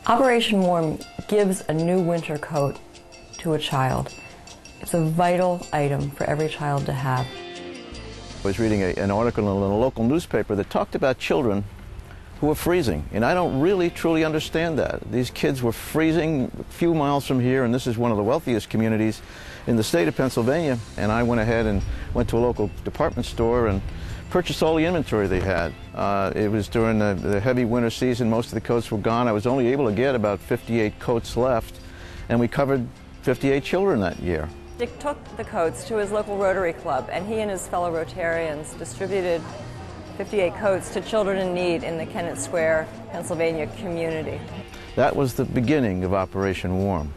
Operation Warm gives a new winter coat to a child. It's a vital item for every child to have. I was reading an article in a local newspaper that talked about children who were freezing, and I don't really truly understand that. These kids were freezing a few miles from here, and this is one of the wealthiest communities in the state of Pennsylvania, and I went ahead and went to a local department store and purchased all the inventory they had. It was during the heavy winter season. Most of the coats were gone. I was only able to get about 58 coats left, and we covered 58 children that year. Dick took the coats to his local Rotary Club, and he and his fellow Rotarians distributed 58 coats to children in need in the Kennett Square, Pennsylvania community. That was the beginning of Operation Warm.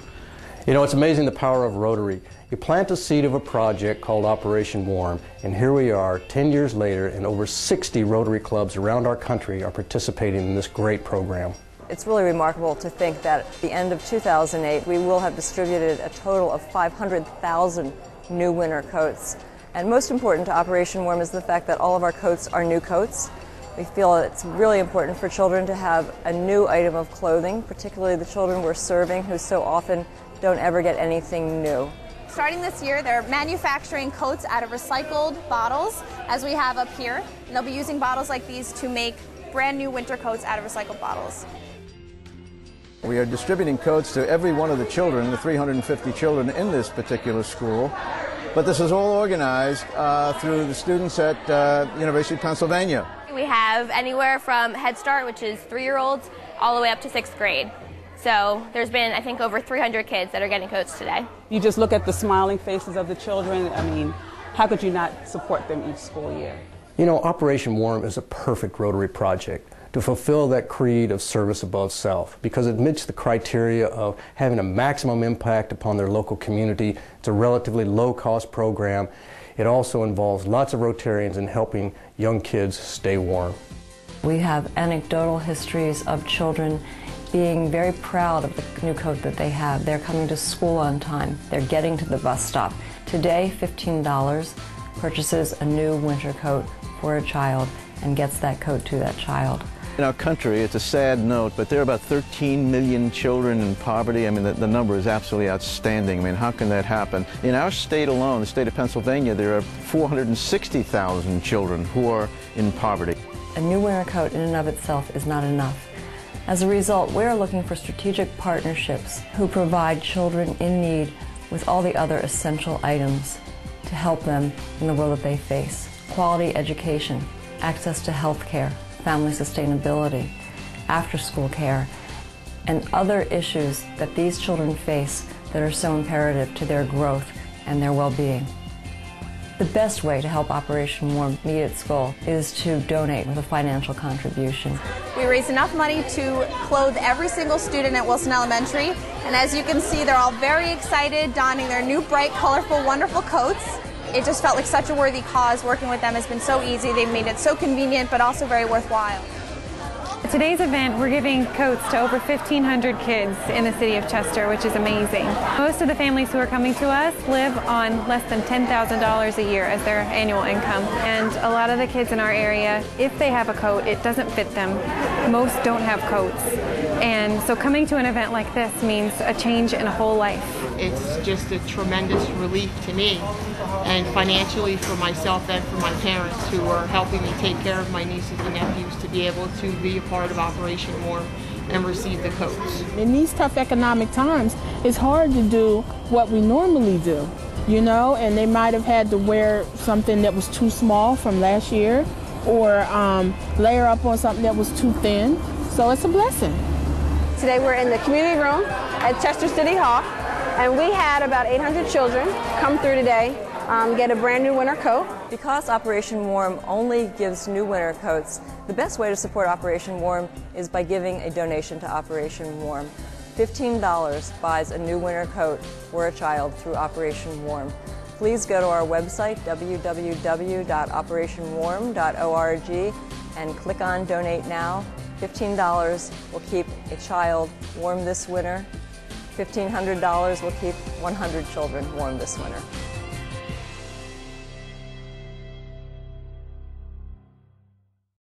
You know, it's amazing the power of Rotary. You plant the seed of a project called Operation Warm, and here we are 10 years later, and over 60 Rotary Clubs around our country are participating in this great program. It's really remarkable to think that at the end of 2008, we will have distributed a total of 500,000 new winter coats. And most important to Operation Warm is the fact that all of our coats are new coats. We feel it's really important for children to have a new item of clothing, particularly the children we're serving who so often don't ever get anything new. Starting this year, they're manufacturing coats out of recycled bottles, as we have up here. And they'll be using bottles like these to make brand new winter coats out of recycled bottles. We are distributing coats to every one of the children, the 350 children in this particular school. But this is all organized through the students at University of Pennsylvania. We have anywhere from Head Start, which is 3-year-olds, all the way up to 6th grade. So there's been, I think, over 300 kids that are getting coats today. You just look at the smiling faces of the children. I mean, how could you not support them each school year? You know, Operation Warm is a perfect Rotary project to fulfill that creed of service above self, because it meets the criteria of having a maximum impact upon their local community. It's a relatively low-cost program. It also involves lots of Rotarians in helping young kids stay warm. We have anecdotal histories of children being very proud of the new coat that they have. They're coming to school on time. They're getting to the bus stop. Today, $15 purchases a new winter coat for a child and gets that coat to that child. In our country, it's a sad note, but there are about 13 million children in poverty. I mean, the number is absolutely outstanding. I mean, how can that happen? In our state alone, the state of Pennsylvania, there are 460,000 children who are in poverty. A new winter coat in and of itself is not enough. As a result, we're looking for strategic partnerships who provide children in need with all the other essential items to help them in the world that they face. Quality education, access to health care, family sustainability, after-school care, and other issues that these children face that are so imperative to their growth and their well-being. The best way to help Operation Warm meet its goal is to donate with a financial contribution. We raised enough money to clothe every single student at Wilson Elementary, and as you can see, they're all very excited, donning their new bright, colorful, wonderful coats. It just felt like such a worthy cause. Working with them has been so easy. They've made it so convenient, but also very worthwhile. At today's event, we're giving coats to over 1,500 kids in the city of Chester, which is amazing. Most of the families who are coming to us live on less than $10,000 a year as their annual income. And a lot of the kids in our area, if they have a coat, it doesn't fit them. Most don't have coats. And so coming to an event like this means a change in a whole life. It's just a tremendous relief to me, and financially for myself and for my parents who are helping me take care of my nieces and nephews to be able to be a part of Operation Warm and receive the coats. In these tough economic times, it's hard to do what we normally do, you know, and they might have had to wear something that was too small from last year or layer up on something that was too thin, so it's a blessing. Today we're in the community room at Chester City Hall, and we had about 800 children come through today, get a brand new winter coat. Because Operation Warm only gives new winter coats, the best way to support Operation Warm is by giving a donation to Operation Warm. $15 buys a new winter coat for a child through Operation Warm. Please go to our website, www.operationwarm.org, and click on Donate Now. $15 will keep a child warm this winter. $1,500 will keep 100 children warm this winter.